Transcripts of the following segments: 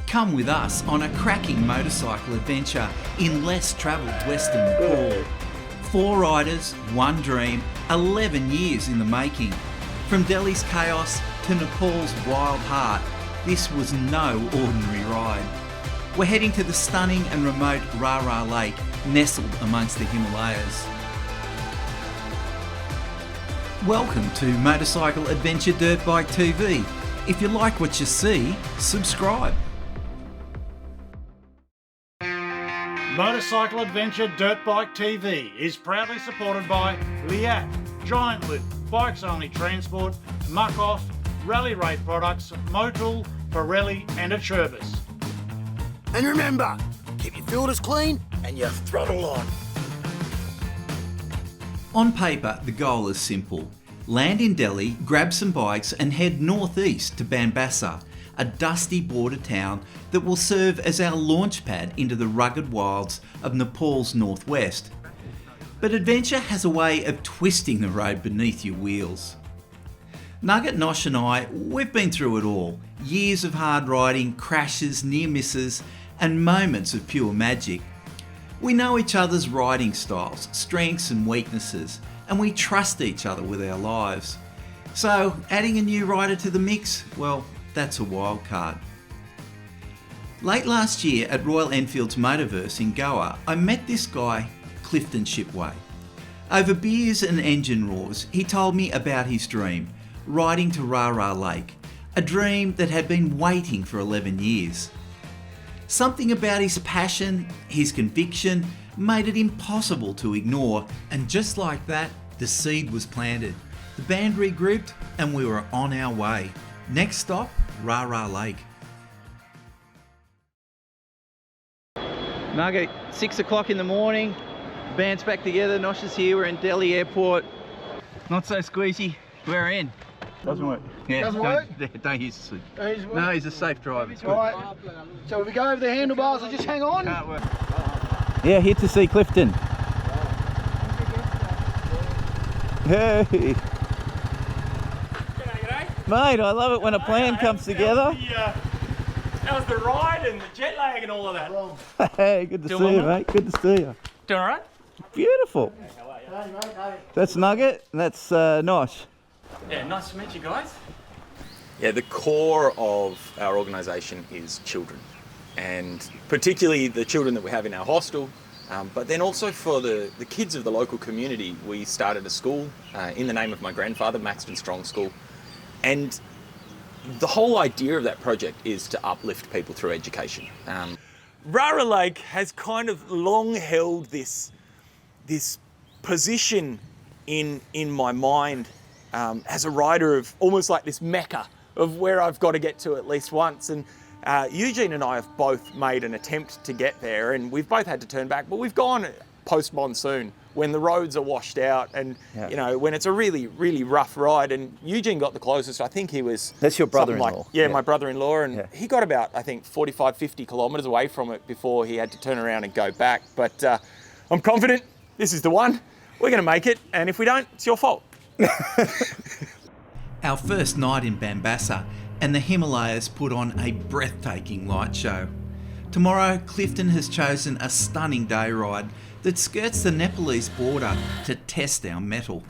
Come with us on a cracking motorcycle adventure in less travelled Western Nepal. 4 riders, 1 dream, 11 years in the making. From Delhi's chaos to Nepal's wild heart, this was no ordinary ride. We're heading to the stunning and remote Rara Lake, nestled amongst the Himalayas. Welcome to Motorcycle Adventure Dirt Bike TV. If you like what you see, subscribe. Motorcycle Adventure Dirt Bike TV is proudly supported by Liat, Giant Loop, Bikes Only Transport, Muck-Off, Rally Raid Products, Motul, Pirelli and Aturbis. And remember, keep your filters clean and your throttle on. On paper, the goal is simple. Land in Delhi, grab some bikes and head northeast to Bambasa, a dusty border town that will serve as our launch pad into the rugged wilds of Nepal's northwest. But adventure has a way of twisting the road beneath your wheels. Nugget, Nosh and I, we've been through it all. Years of hard riding, crashes, near misses and moments of pure magic. We know each other's riding styles, strengths and weaknesses, and we trust each other with our lives. So adding a new rider to the mix, well, that's a wild card. Late last year at Royal Enfield's Motorverse in Goa, I met this guy, Clifton Shipway. Over beers and engine roars, he told me about his dream, riding to Rara Lake, a dream that had been waiting for 11 years. Something about his passion, his conviction, made it impossible to ignore, and just like that, the seed was planted. The band regrouped and we were on our way. Next stop, Rara Lake. Nugget, 6 o'clock in the morning, band's back together, Nosh is here, we're in Delhi airport. Not so squeezy, we're in. Doesn't work. Yeah, Doesn't work? Don't use the Don't use No, he's a safe driver. It's good. Right. So if we go over the handlebars and just hang on. Can't work. Yeah, here to see Clifton. Hey. G'day. Mate, I love it when a plan comes together. That was the ride and the jet lag and all of that. Hey, good to see you, mate. Good to see you. Doing alright? Beautiful. How are you? That's Nugget, and that's Nosh. Yeah, nice to meet you guys. Yeah, the core of our organisation is children, and particularly the children that we have in our hostel, but then also for the kids of the local community. We started a school in the name of my grandfather, Maxton Strong School, and the whole idea of that project is to uplift people through education. Rara Lake has kind of long held this position in my mind as a rider of almost like this mecca of where I've got to get to at least once. And Eugene and I have both made an attempt to get there, and we've both had to turn back, but we've gone post-monsoon when the roads are washed out and, you know, when it's a really, really rough ride. And Eugene got the closest. I think he was... That's your brother-in-law. Like, yeah, my brother-in-law. And he got about, I think, 45, 50 kilometres away from it before he had to turn around and go back. But I'm confident this is the one. We're going to make it. And if we don't, it's your fault. Our first night in Bambasa, and the Himalayas put on a breathtaking light show. Tomorrow, Clifton has chosen a stunning day ride that skirts the Nepalese border to test our mettle.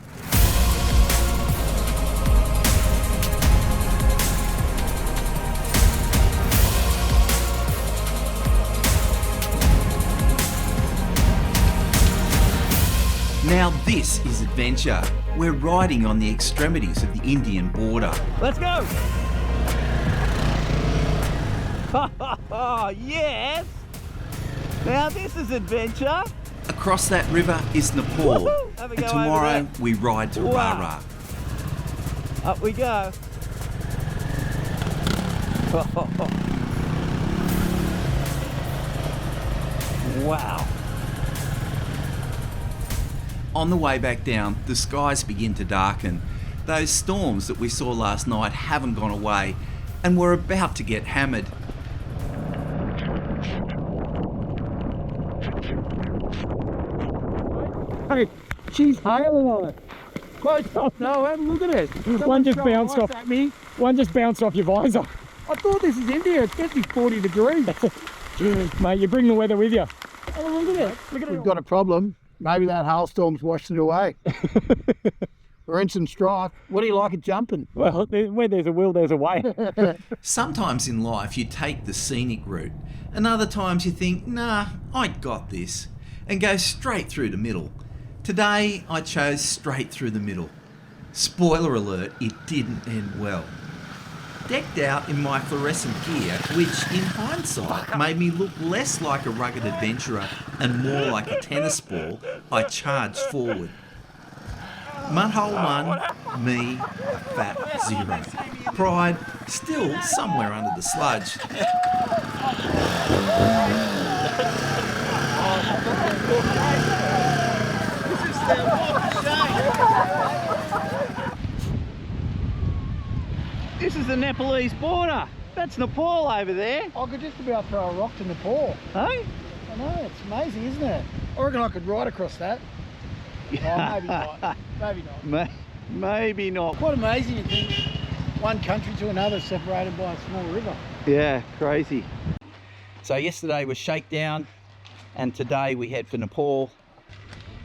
Now this is adventure. We're riding on the extremities of the Indian border. Let's go! Yes! Now this is adventure. Across that river is Nepal. And tomorrow we ride to Rara. Up we go. Wow. On the way back down, the skies begin to darken. Those storms that we saw last night haven't gone away, and we're about to get hammered. Hey, she's hailing on it. No, have a look at it. One just Someone's bounced throwing off. ice at me. One just bounced off your visor. I thought this is India. It's getting 40 degrees. Mate, you bring the weather with you. Oh, look at it. Look at it. We've got a problem. Maybe that hailstorm's washed it away. We're in some strife. What do you like at jumping? Well, where there's a will, there's a way. Sometimes in life you take the scenic route, and other times you think, nah, I got this, and go straight through the middle. Today I chose straight through the middle. Spoiler alert, it didn't end well. Decked out in my fluorescent gear, which in hindsight made me look less like a rugged adventurer and more like a tennis ball, I charged forward. Mudhole 1, me, a fat 0. Pride still somewhere under the sludge. This is the Nepalese border. That's Nepal over there. I could just about throw a rock to Nepal. Hey? I know, it's amazing, isn't it? I reckon I could ride across that. Oh, maybe not. Maybe not. Maybe not. Quite amazing, you think. One country to another separated by a small river. Yeah, crazy. So yesterday was shakedown, and today we head for Nepal.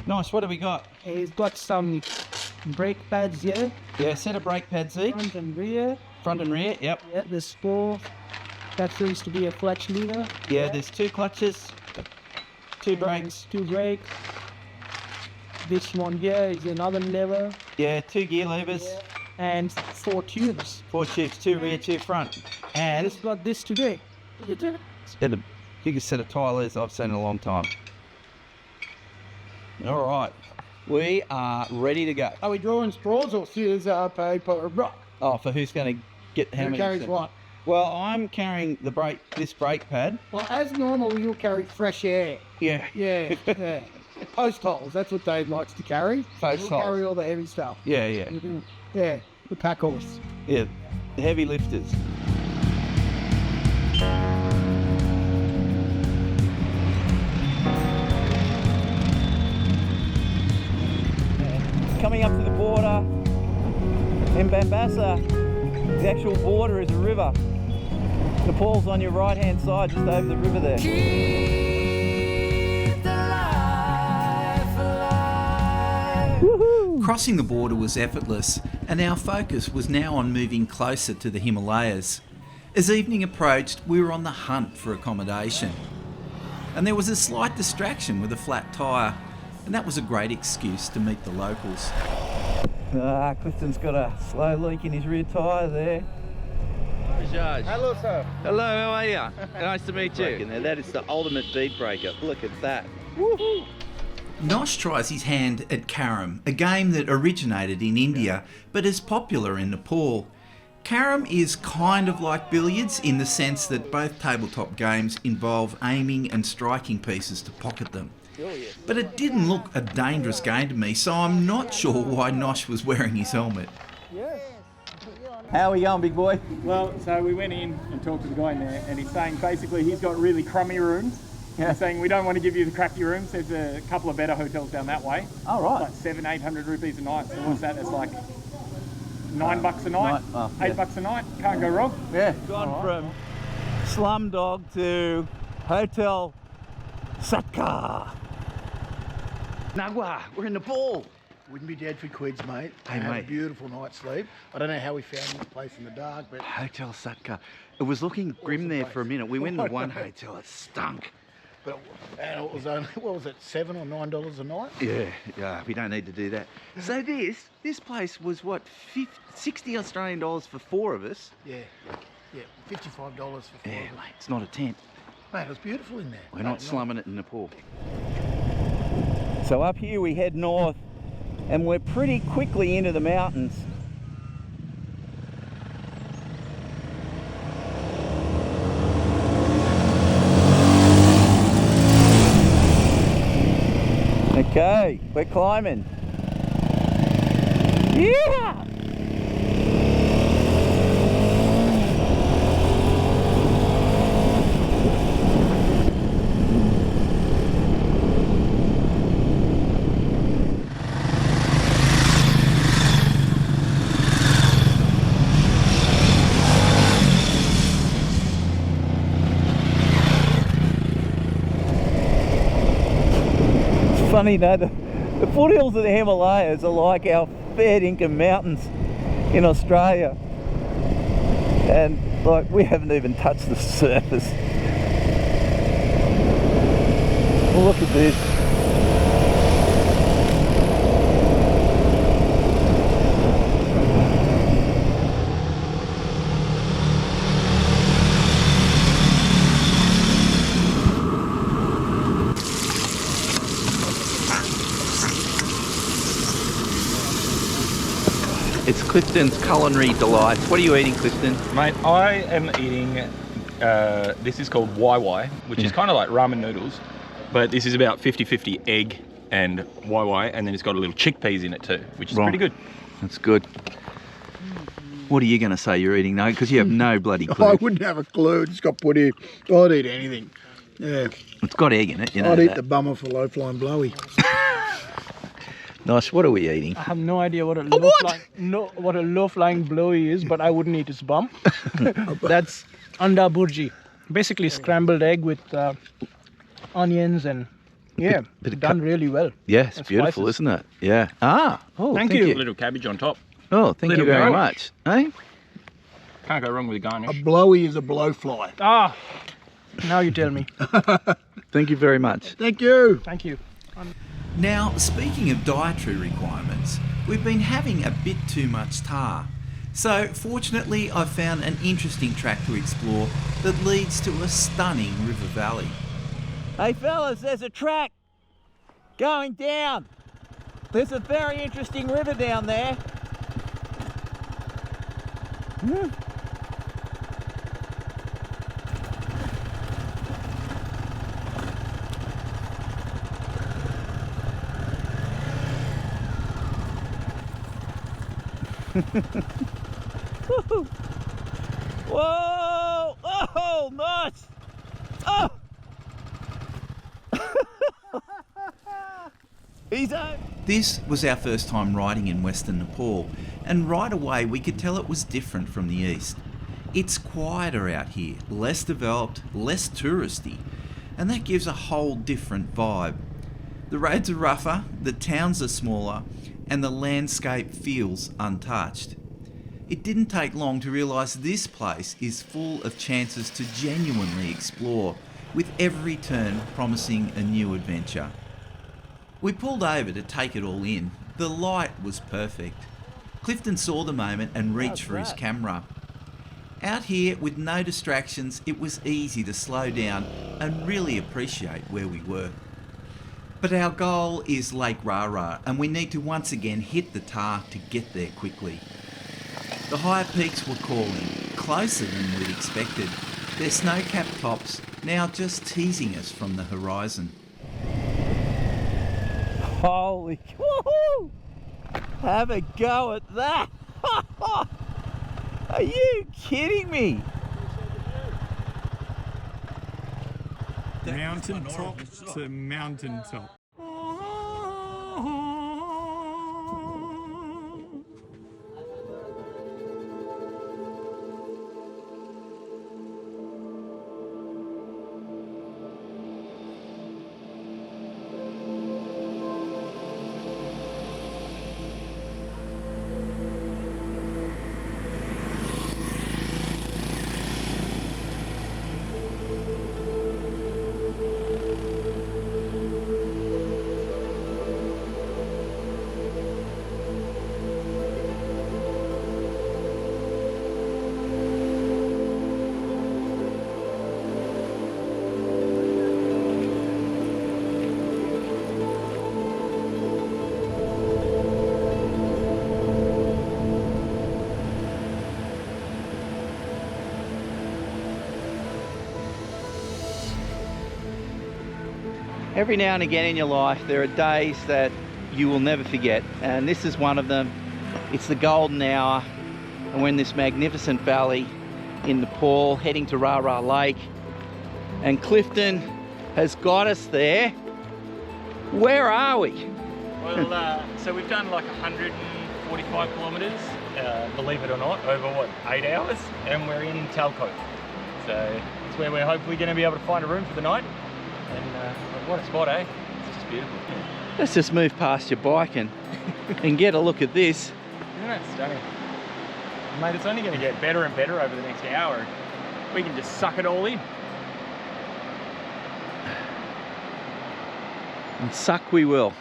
Nice, what have we got? He's got some brake pads here. Yeah, set of brake pads, Zeke. Front and rear. Front and rear, yep. Yeah, there's 4. That seems to be a clutch lever. Yeah, there's 2 clutches, 2 brakes. 2 brakes. This one here is another lever. Yeah, 2 gear levers. Yeah. And 4 tubes. 4 tubes, 2 rear, 2 front. And it's got this today. the biggest set of tyres I've seen in a long time. All right, we are ready to go. Are we drawing straws or scissors, paper, rock? Oh, for who's going to get how Who many? carries what? Well, I'm carrying this brake pad. Well, as normal, you'll carry fresh air. Yeah. Yeah, yeah. Post holes, that's what Dave likes to carry. Post We'll holes. carry all the heavy stuff. Yeah, yeah. Yeah, the pack horse. Yeah, the heavy lifters. Coming up to the border in Bambasa, the actual border is a river. Nepal's on your right hand side, just over the river there. Keep the life alive. Woohoo! Crossing the border was effortless, and our focus was now on moving closer to the Himalayas. As evening approached, we were on the hunt for accommodation. And there was a slight distraction with a flat tyre, and that was a great excuse to meet the locals. Clifton's got a slow leak in his rear tyre there. Hello, sir. Hello, how are you? Nice to meet you. Now, that is the ultimate beat breaker. Look at that. Woohoo! Nosh tries his hand at carom, a game that originated in India but is popular in Nepal. Carom is kind of like billiards in the sense that both tabletop games involve aiming and striking pieces to pocket them. But it didn't look a dangerous game to me, so I'm not sure why Nosh was wearing his helmet. How are we going, big boy? Well, so we went in and talked to the guy in there, and he's saying basically he's got really crummy rooms. Yeah. He's saying we don't want to give you the crappy rooms. There's a couple of better hotels down that way. Oh, right. Like 700-800 rupees a night. So what's that? It's like $9 a night, $8 a night. Can't go wrong. Yeah. Gone from slumdog to Hotel Satka. Nagwa, we're in Nepal. Wouldn't be dead for quids, mate. Hey, Had mate. a beautiful night's sleep. I don't know how we found this place in the dark, but Hotel Satka. It was looking grim there for a minute. We went to one hotel, it stunk. and it was only, what was it, $7 or $9 a night? Yeah, we don't need to do that. So this place was what, 60 Australian dollars for 4 of us? Yeah, $55 for 4 of Yeah, us. mate, it's not a tent. Mate, it was beautiful in there. We're not slumming it in Nepal. So up here we head north and we're pretty quickly into the mountains. Okay, we're climbing. Yeah! Funny, no, the foothills of the Himalayas are like our fair dinkum mountains in Australia, and like we haven't even touched the surface. Look at this. It's Clifton's culinary delights. What are you eating, Clifton? Mate, I am eating, this is called YY, which is kind of like ramen noodles, but this is about 50-50 egg and YY, and then it's got a little chickpeas in it too, which is pretty good. That's good. What are you going to say you're eating, though? Because you have no bloody clue. I wouldn't have a clue. It's got put here. I'd eat anything. Yeah. It's got egg in it, you know. I'd eat that. the bummer for low flying blowy. Nosh, what are we eating? I have no idea what a low flying blowy is, but I wouldn't eat his bum. That's anda burji, basically scrambled egg with onions and done really well. Yeah, it's beautiful, isn't it? Yeah. Ah, oh, thank you. A little cabbage on top. Oh, thank you very much. Eh? Can't go wrong with a A garnish. blowy is a blowfly. Ah, now you tell me. Thank you very much. Thank you. Thank you. Now, speaking of dietary requirements, we've been having a bit too much tar. So, fortunately, I've found an interesting track to explore that leads to a stunning river valley. Hey fellas, there's a track going down. There's a very interesting river down there. Whoa! Oh, nice! Oh! He's out. This was our first time riding in Western Nepal, and right away we could tell it was different from the east. It's quieter out here, less developed, less touristy, and that gives a whole different vibe. The roads are rougher, the towns are smaller, and the landscape feels untouched. It didn't take long to realise this place is full of chances to genuinely explore, with every turn promising a new adventure. We pulled over to take it all in. The light was perfect. Clifton saw the moment and reached for his camera. Out here, with no distractions, it was easy to slow down and really appreciate where we were. But our goal is Lake Rara, and we need to once again hit the tar to get there quickly. The higher peaks were calling, closer than we'd expected. Their snow-capped tops now just teasing us from the horizon. Holy, woohoo! Have a go at that! Are you kidding me? Mountain top to mountain top. Every now and again in your life there are days that you will never forget, and this is one of them. It's the golden hour and we're in this magnificent valley in Nepal heading to Rara Lake, and Clifton has got us there. Where are we? Well, so we've done like 145 kilometres, believe it or not, over what, 8 hours, and we're in Talco. So it's where we're hopefully going to be able to find a room for the night. And what a spot, eh? It's just beautiful. Let's just move past your bike and get a look at this. Isn't that stunning? Mate, it's only going to get better and better over the next hour. We can just suck it all in. And suck we will.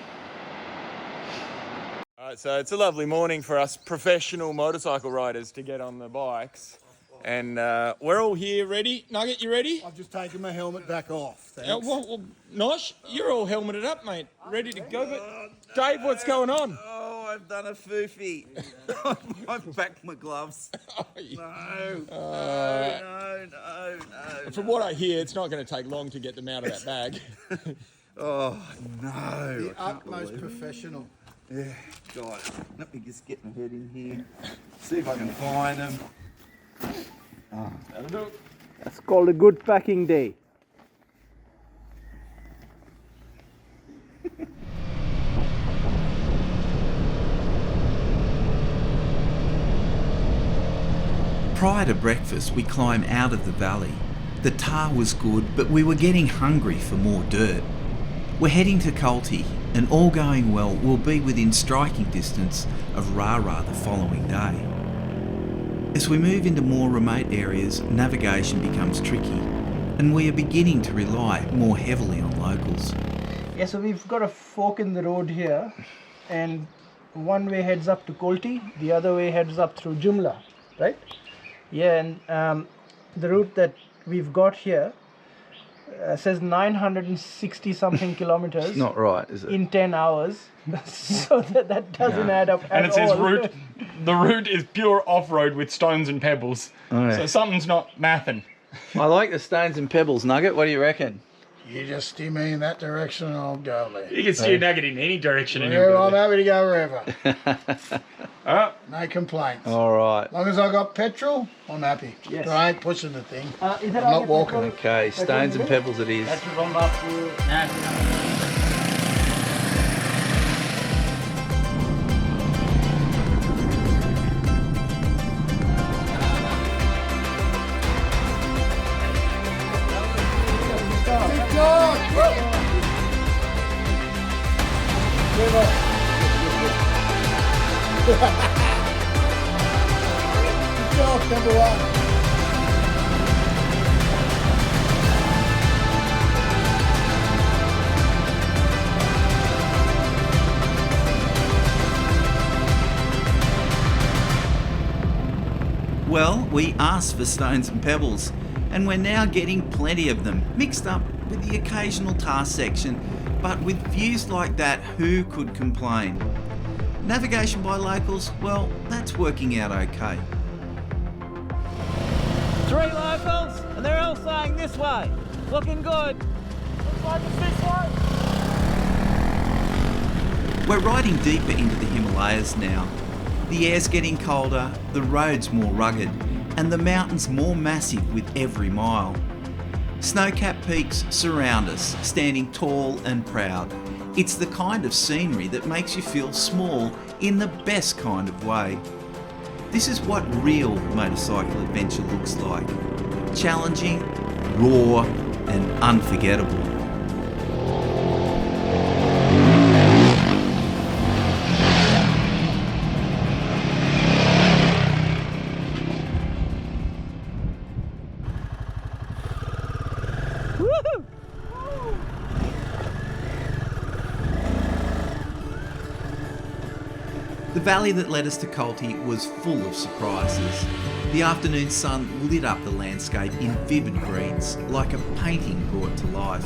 All right, so it's a lovely morning for us professional motorcycle riders to get on the bikes. And we're all here ready. Nugget, you ready? I've just taken my helmet back off. Thanks. Well, Nosh, you're all helmeted up, mate. Ready to go. But Dave, what's going on? Oh, I've done a foofy. I've packed my gloves. No. From what I hear, it's not going to take long to get them out of that bag. Oh, no. The utmost professional. Yeah, God, let me just get my head in here. See if I can find them. Oh. That'll do it. That's called a good packing day. Prior to breakfast, we climb out of the valley. The tar was good, but we were getting hungry for more dirt. We're heading to Kolti, and all going well, we'll be within striking distance of Rara the following day. As we move into more remote areas, navigation becomes tricky, and we are beginning to rely more heavily on locals. Yeah, so we've got a fork in the road here, and one way heads up to Kolti, the other way heads up through Jumla, right? Yeah, and the route that we've got here says 960 something kilometers. It's not right, is it? In 10 hours. So that doesn't add up And at it says all. the route is pure off-road with stones and pebbles. Oh, yeah. So something's not mathing. I like the stones and pebbles, Nugget. What do you reckon? You just steer me in that direction and I'll go there. You can steer Nugget in any direction and Yeah, you'll I'm go happy to go wherever. there. No complaints. All right. As long as I got petrol, I'm happy. Yes. But I ain't pushing the thing. I'm I'm not walking it. Okay, stones and pebbles it is. Good job, number one. Well, we asked for stones and pebbles, and we're now getting plenty of them, mixed up with the occasional tar section, but with views like that, who could complain? Navigation by locals, well, that's working out okay. 3 locals, and they're all saying this way. Looking good. Looks like it's this way. We're riding deeper into the Himalayas now. The air's getting colder, the road's more rugged, and the mountains more massive with every mile. Snow-capped peaks surround us, standing tall and proud. It's the kind of scenery that makes you feel small in the best kind of way. This is what real motorcycle adventure looks like. Challenging, raw, and unforgettable. The valley that led us to Kolti was full of surprises. The afternoon sun lit up the landscape in vivid greens, like a painting brought to life.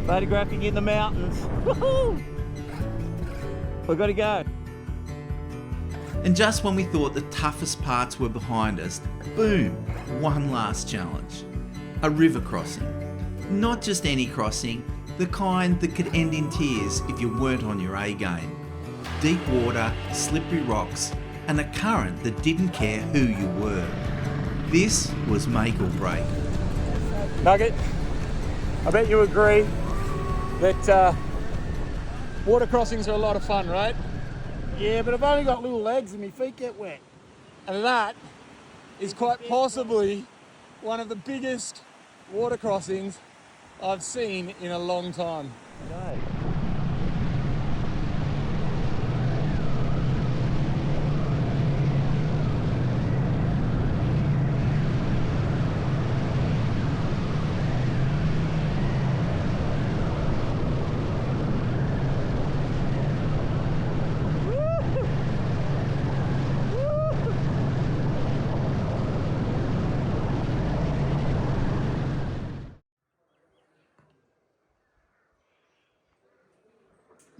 Photographing in the mountains. Woohoo! We've got to go. And just when we thought the toughest parts were behind us, boom, one last challenge. A river crossing. Not just any crossing, the kind that could end in tears if you weren't on your A game. Deep water, slippery rocks, and a current that didn't care who you were. This was make or break. Nugget, I bet you agree that water crossings are a lot of fun, right? Yeah, but I've only got little legs and my feet get wet. And that is quite possibly one of the biggest water crossings I've seen in a long time. No.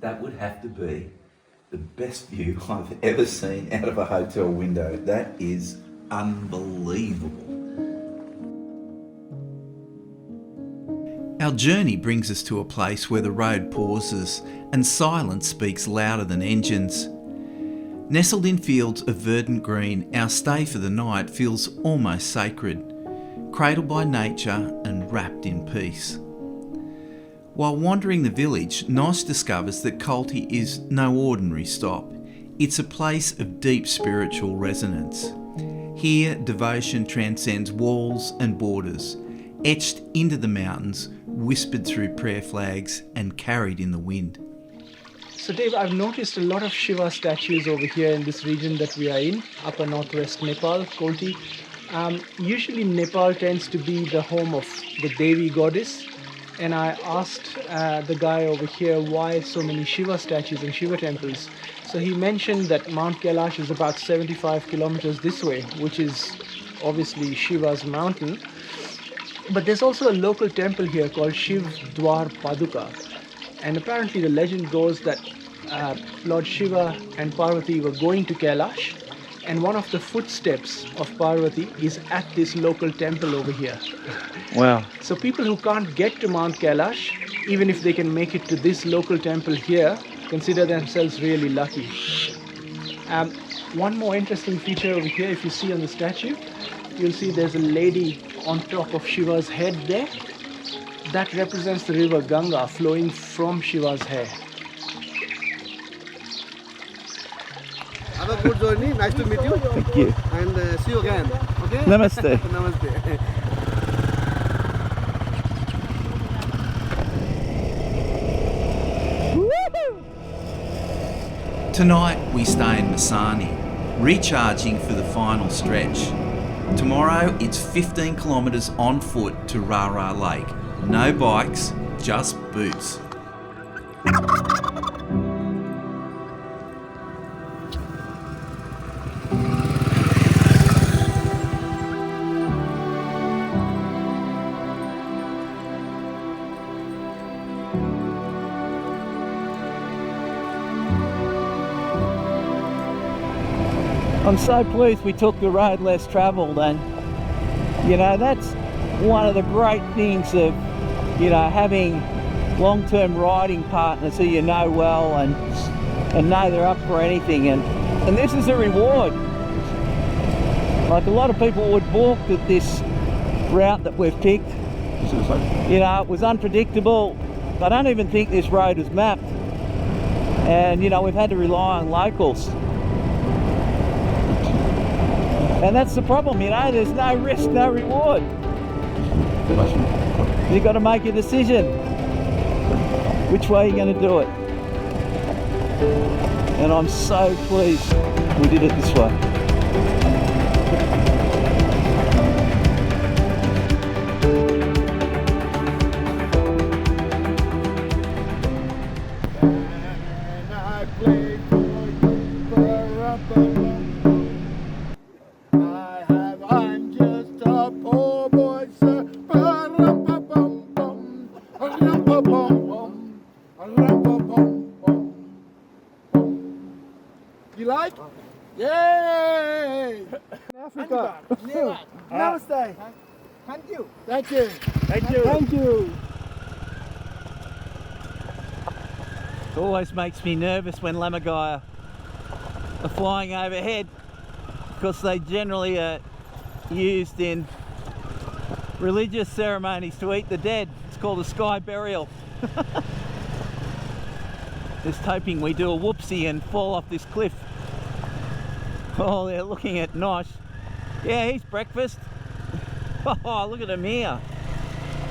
That would have to be the best view I've ever seen out of a hotel window. That is unbelievable. Our journey brings us to a place where the road pauses and silence speaks louder than engines. Nestled in fields of verdant green, our stay for the night feels almost sacred, cradled by nature and wrapped in peace. While wandering the village, Nosh discovers that Kolti is no ordinary stop. It's a place of deep spiritual resonance. Here, devotion transcends walls and borders, etched into the mountains, whispered through prayer flags and carried in the wind. So Dave, I've noticed a lot of Shiva statues over here in this region that we are in, upper northwest Nepal, Kolti. Usually Nepal tends to be the home of the Devi goddess, and I asked the guy over here why so many Shiva statues and Shiva temples. So he mentioned that Mount Kailash is about 75 kilometers this way, which is obviously Shiva's mountain. But there's also a local temple here called Shiv Dwar Paduka. And apparently the legend goes that Lord Shiva and Parvati were going to Kailash, and one of the footsteps of Parvati is at this local temple over here. Wow. So people who can't get to Mount Kailash, even if they can make it to this local temple here, consider themselves really lucky. One more interesting feature over here, if you see on the statue, you'll see there's a lady on top of Shiva's head there. That represents the river Ganga flowing from Shiva's hair. Have a good journey. Nice to meet you. Thank you. And see you again. Okay? Namaste. Namaste. Tonight we stay in Masane, recharging for the final stretch. Tomorrow it's 15 kilometres on foot to Rara Lake. No bikes, just boots. I'm so pleased we took the road less travelled, and you know, that's one of the great things of, you know, having long-term riding partners who you know well and know they're up for anything, and this is a reward. Like, a lot of people would balk at this route that we've picked. You know, it was unpredictable. I don't even think this road is mapped, and you know, we've had to rely on locals. And that's the problem, you know, there's no risk, no reward. You've got to make a decision. Which way are you going to do it? And I'm so pleased we did it this way. You like? Yay! Africa. Namaste. Thank you. Thank you. Thank you. Thank you. It always makes me nervous when lammergeier are flying overhead, because they generally are used in religious ceremonies to eat the dead. It's called a sky burial. Just hoping we do a whoopsie and fall off this cliff. Oh, they're looking at Nosh. Yeah, he's breakfast. Oh, look at him here.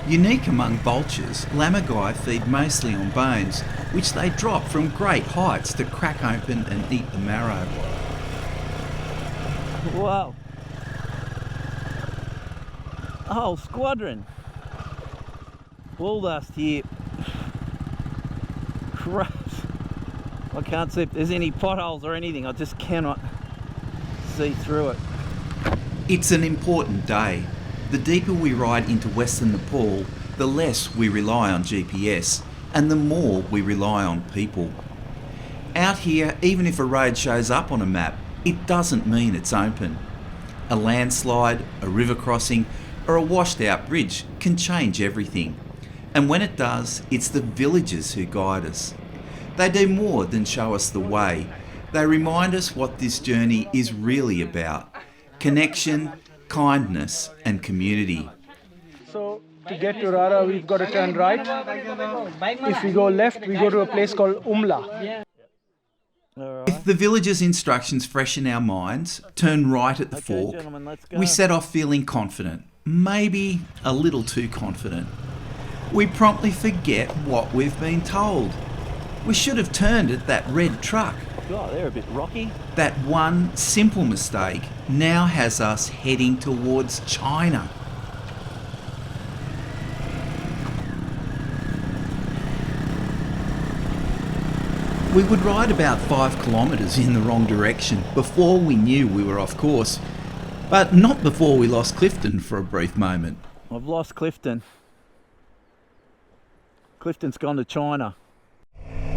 Unique among vultures, lammergeier feed mostly on bones, which they drop from great heights to crack open and eat the marrow. Wow. A whole squadron. Bull dust here. Christ. I can't see if there's any potholes or anything. I just cannot see through it. It's an important day. The deeper we ride into Western Nepal, the less we rely on GPS. and the more we rely on people. Out here, even if a road shows up on a map, it doesn't mean it's open. A landslide, a river crossing, or a washed out bridge can change everything. And when it does, it's the villagers who guide us. They do more than show us the way. They remind us what this journey is really about: connection, kindness, and community. So to get to Rara, we've got to turn right. If we go left, we go to a place called Umla. With the villagers' instructions fresh in our minds, turn right at the fork, we set off feeling confident, maybe a little too confident. We promptly forget what we've been told. We should have turned at that red truck. God, they're a bit rocky. That one simple mistake now has us heading towards China. We would ride about 5 kilometres in the wrong direction before we knew we were off course, but not before we lost Clifton for a brief moment. I've lost Clifton. Clifton's gone to China.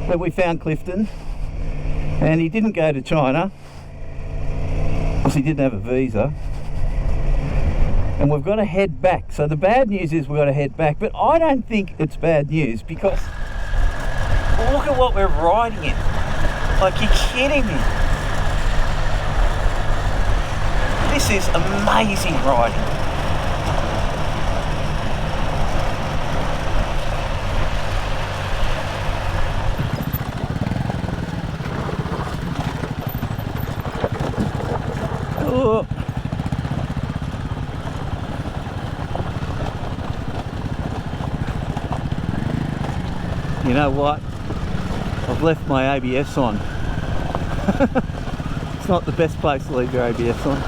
But we found Clifton, and he didn't go to China because he didn't have a visa. And we've got to head back. So the bad news is we've got to head back, but I don't think it's bad news because look at what we're riding in. Like, you're kidding me. This is amazing riding. Oh. You know what? I've left my ABS on. It's not the best place to leave your ABS on.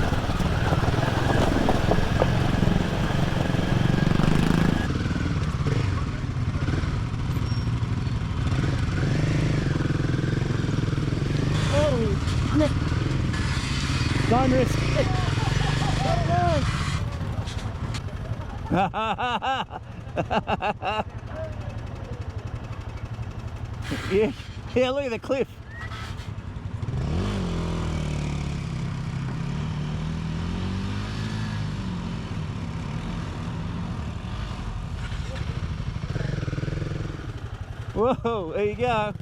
Don't risk it. Yeah, look at the cliff. Whoa, there you go.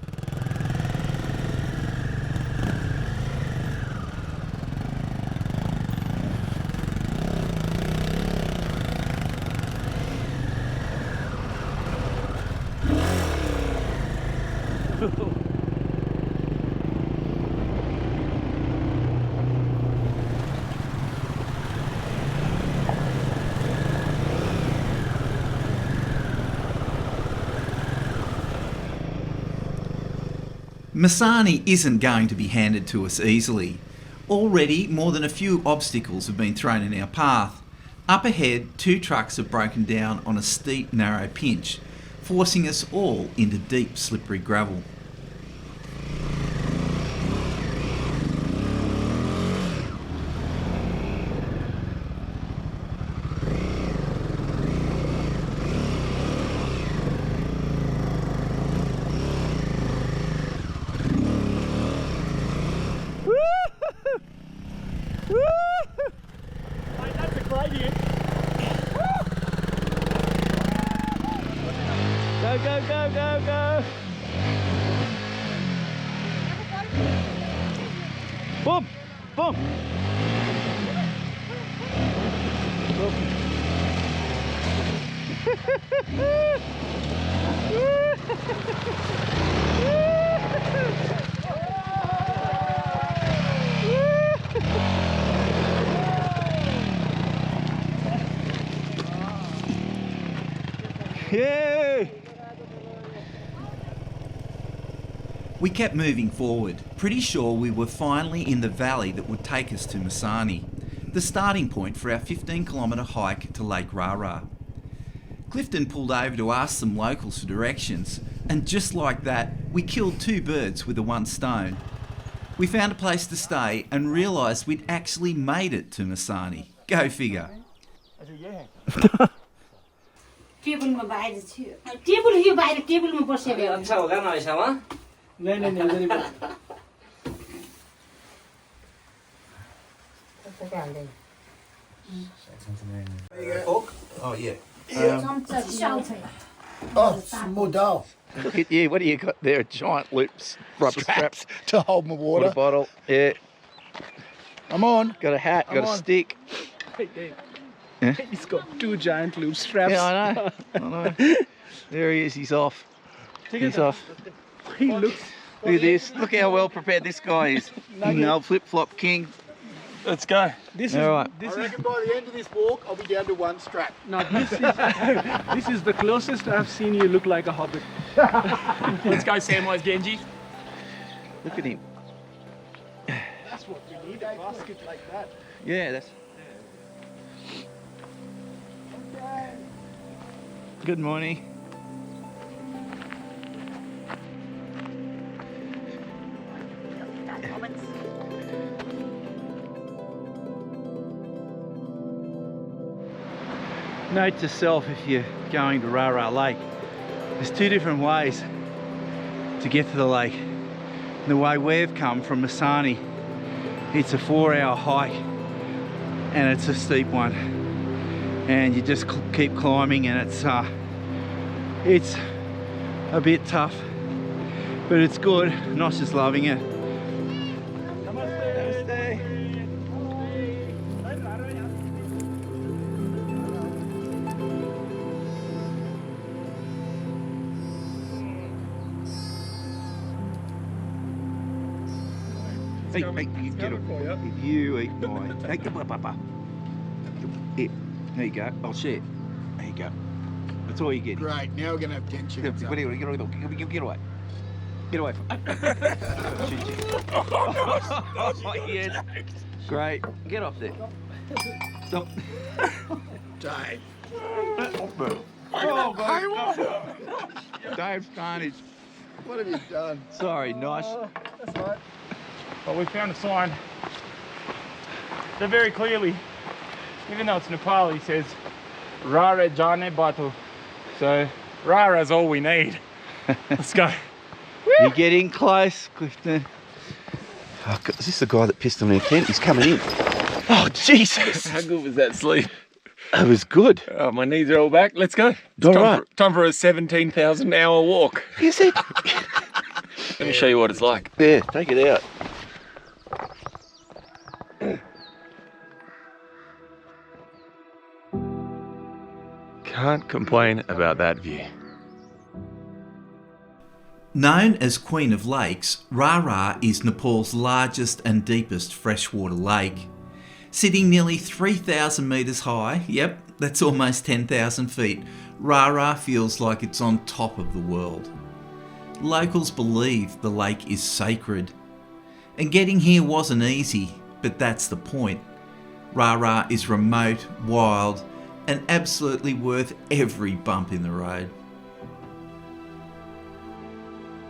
Masane isn't going to be handed to us easily. Already, more than a few obstacles have been thrown in our path. Up ahead, 2 trucks have broken down on a steep, narrow pinch, forcing us all into deep, slippery gravel. Go, go, go, go, go. Boom, boom. Yay! We kept moving forward, pretty sure we were finally in the valley that would take us to Masane, the starting point for our 15-kilometre hike to Lake Rara. Clifton pulled over to ask some locals for directions, and just like that, we killed 2 birds with the 1 stone. We found a place to stay and realised we'd actually made it to Masane. Go figure. टेबलमा बाहिर थियो table यो बाहिर टेबलमा बसेर अच्छा होला न ऐसामा नहीं Oh, yeah. Oh, some more dough. Look at you. What do you got there? Giant loops, rubber straps to hold my water. Water bottle. Yeah. I'm on. Got a hat. Got a stick. Yeah? He's got 2 giant loop straps. Yeah, I know. I know. There he is. He's off. He's off. He looks. Look at this. Look how well prepared this guy is. No flip-flop king. Let's go. This All is right. this I reckon by the end of this walk, I'll be down to 1 strap. No, this is the closest I've seen you look like a hobbit. Let's go, Samwise Genji. Look at him. That's what we need, a basket like that. Yeah, that's. Good morning. Note to self if you're going to Rara Lake, there's 2 different ways to get to the lake. The way we've come from Masane, it's a 4-hour hike and it's a steep one. And you just keep climbing and it's a bit tough, but it's good. Nosh is loving it. Hey, you get it. If you eat mine. Hey, papa. There you go. I'll share. There you go. That's all you get. Great. Now we're going to have 10 chickens. Get away. Get away from Oh, yes. Great. Get off there. Stop. Dave. Oh, God. Dave's carnage. What have you done? Sorry, Nosh. That's right. Well, we found a sign that very clearly, even though it's Nepali, says Rara Jane Batu. So Rara is all we need. Let's go. You're getting close, Clifton. Oh, God, is this the guy that pissed on our tent? He's coming in. Oh, Jesus. How good was that sleep? It was good. Oh, my knees are all back. Let's go. All right. Time for a 17,000 hour walk. Is it? Let me show you what it's like. Yeah, take it out. Can't complain about that view. Known as Queen of Lakes, Rara is Nepal's largest and deepest freshwater lake. Sitting nearly 3,000 metres high, yep, that's almost 10,000 feet, Rara feels like it's on top of the world. Locals believe the lake is sacred. And getting here wasn't easy, but that's the point. Rara is remote, wild, and absolutely worth every bump in the road.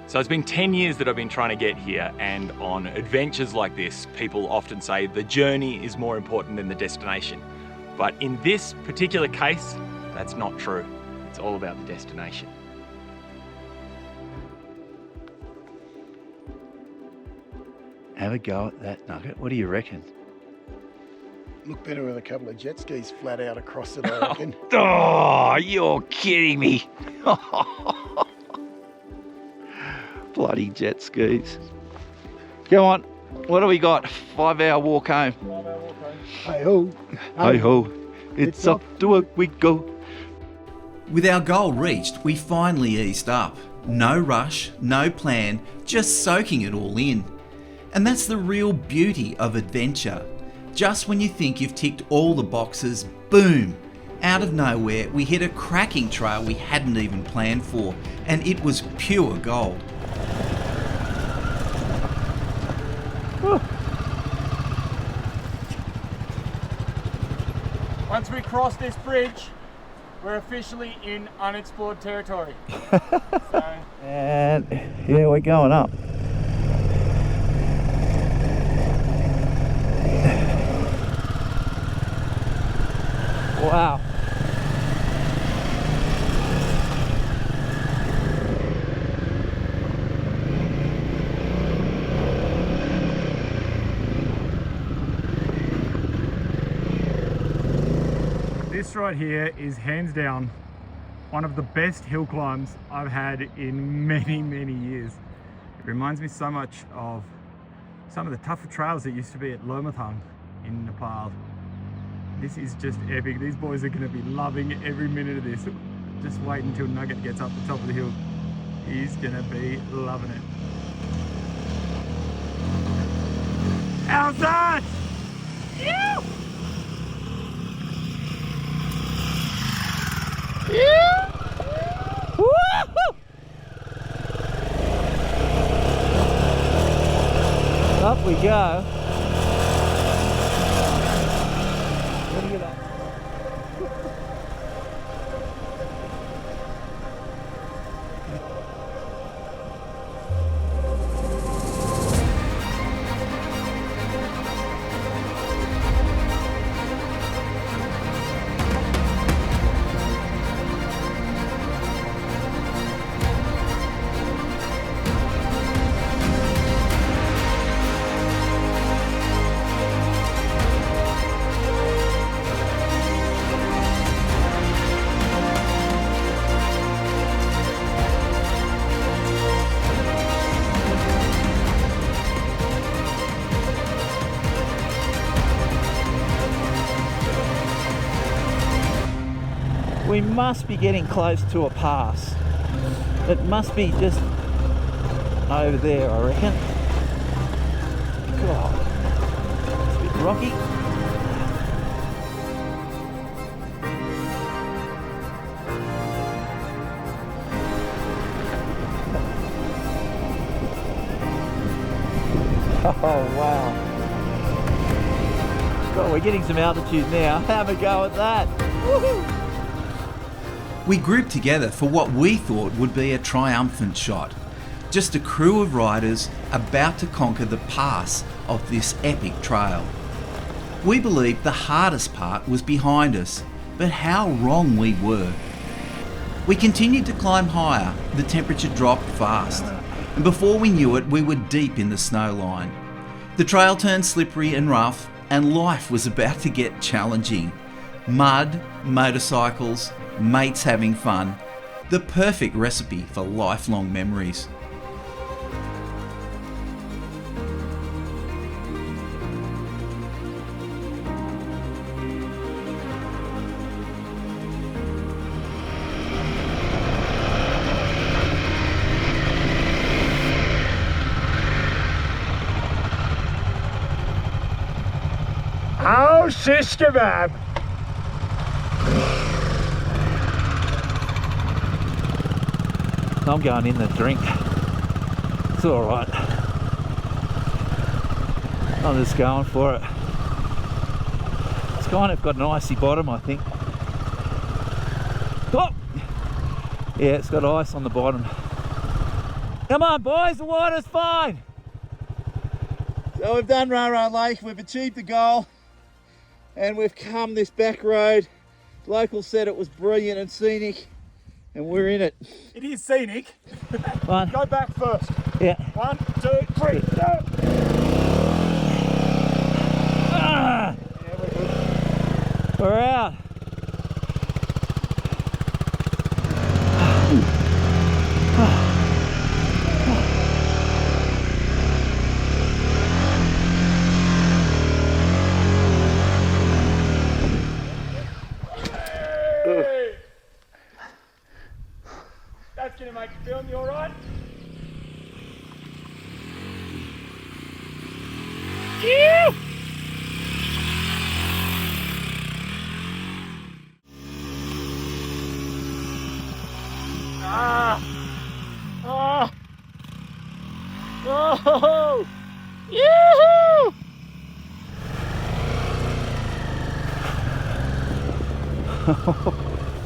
So it's been 10 years that I've been trying to get here, and on adventures like this, people often say the journey is more important than the destination. But in this particular case, that's not true. It's all about the destination. Have a go at that nugget. What do you reckon? Look better with a couple of jet skis flat out across it, I reckon. Oh, you're kidding me. Bloody jet skis. Go on. What do we got? 5-hour walk home. Hey ho. Hey ho. It's up to work we go. With our goal reached, we finally eased up. No rush, no plan, just soaking it all in. And that's the real beauty of adventure. Just when you think you've ticked all the boxes, boom! Out of nowhere, we hit a cracking trail we hadn't even planned for, and it was pure gold. Once we cross this bridge, we're officially in unexplored territory. And yeah, we're going up. Wow. This right here is hands down one of the best hill climbs I've had in many, many years. It reminds me so much of some of the tougher trails that used to be at Lomathang in Nepal. This is just epic. These boys are going to be loving every minute of this. Just wait until Nugget gets up the top of the hill. He's going to be loving it. How's that? Yeah! Yeah! Woo-hoo! Up we go. Look at that. We must be getting close to a pass. It must be just over there, I reckon. God, it's a bit rocky. Oh wow. God, we're getting some altitude now. Have a go at that. Woohoo! We grouped together for what we thought would be a triumphant shot. Just a crew of riders about to conquer the pass of this epic trail. We believed the hardest part was behind us, but how wrong we were. We continued to climb higher, the temperature dropped fast, and before we knew it, we were deep in the snow line. The trail turned slippery and rough, and life was about to get challenging. Mud, motorcycles, mates having fun, the perfect recipe for lifelong memories. Oh, shish kebab! I'm going in the drink. It's alright. I'm just going for it. It's kind of got an icy bottom, I think. Oh! Yeah, it's got ice on the bottom. Come on boys, the water's fine! So we've done Rara Lake, we've achieved the goal, and we've come this back road. Locals said it was brilliant and scenic, and we're in it. It is scenic. One. Go back first. Yeah. 1, 2, 3, go! Ah! Yeah, we're good. We're out. That's gonna make you film, you alright? Yeah! Ah! Ah! Oh! Yoo-hoo!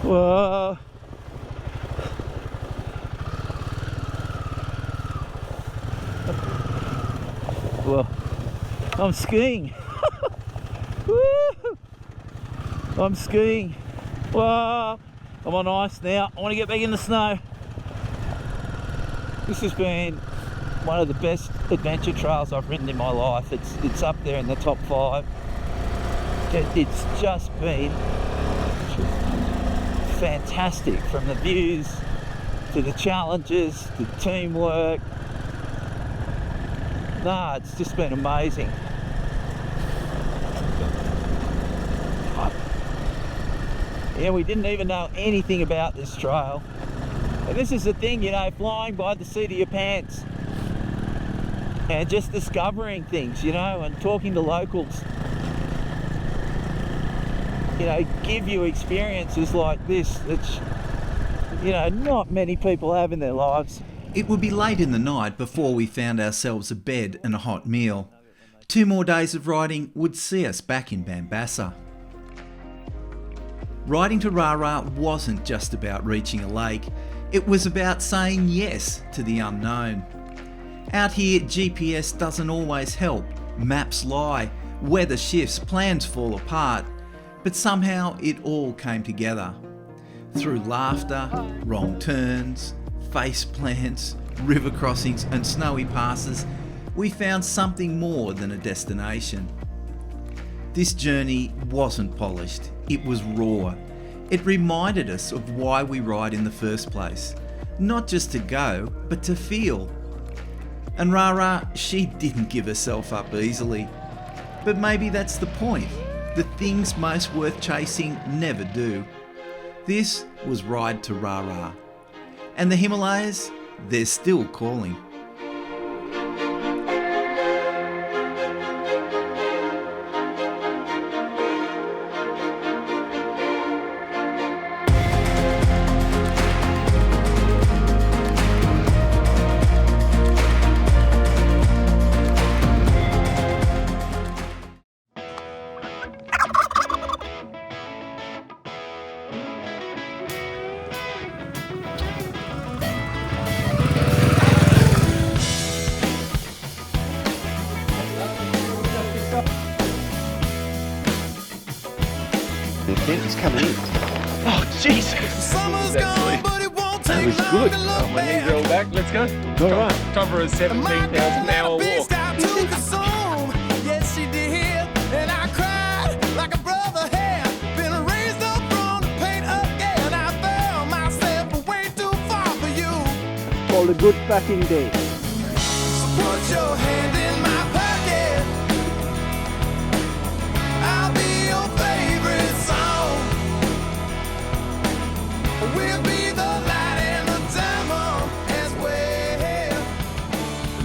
Whoa! Well, I'm skiing. Woo! I'm skiing. Whoa! I'm on ice now. I want to get back in the snow. This has been one of the best adventure trails I've ridden in my life. It's up there in the top 5. It's just been fantastic, from the views to the challenges to the teamwork. Nah, it's just been amazing. Yeah, we didn't even know anything about this trail. And this is the thing, you know, flying by the seat of your pants and just discovering things, you know, and talking to locals. You know, give you experiences like this that, you know, not many people have in their lives. It would be late in the night before we found ourselves a bed and a hot meal. 2 more days of riding would see us back in Bambasa. Riding to Rara wasn't just about reaching a lake, it was about saying yes to the unknown. Out here, GPS doesn't always help, maps lie, weather shifts, plans fall apart, but somehow it all came together. Through laughter, wrong turns, face plants, river crossings and snowy passes, we found something more than a destination. This journey wasn't polished, it was raw. It reminded us of why we ride in the first place. Not just to go, but to feel. And Rara, she didn't give herself up easily. But maybe that's the point. The things most worth chasing never do. This was Ride to Rara. And the Himalayas, they're still calling. It's coming in. Oh, Jesus! That was good. Oh, my knees roll back. Let's go. All right. Time for a 17,000 hour walk. Yes, she did, and I cried like a brother had been raised up from the pain again. I found myself way too far for you. Called a good packing day. So put your hand in my pocket. I'll be your favorite song. We'll be the light and the diamond as well.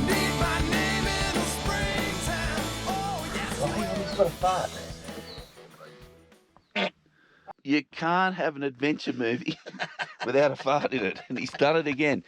Need my name in the springtime. Oh, yes. Oh, hang on, he's got a fart. You can't have an adventure movie without a fart in it, and he's done it again.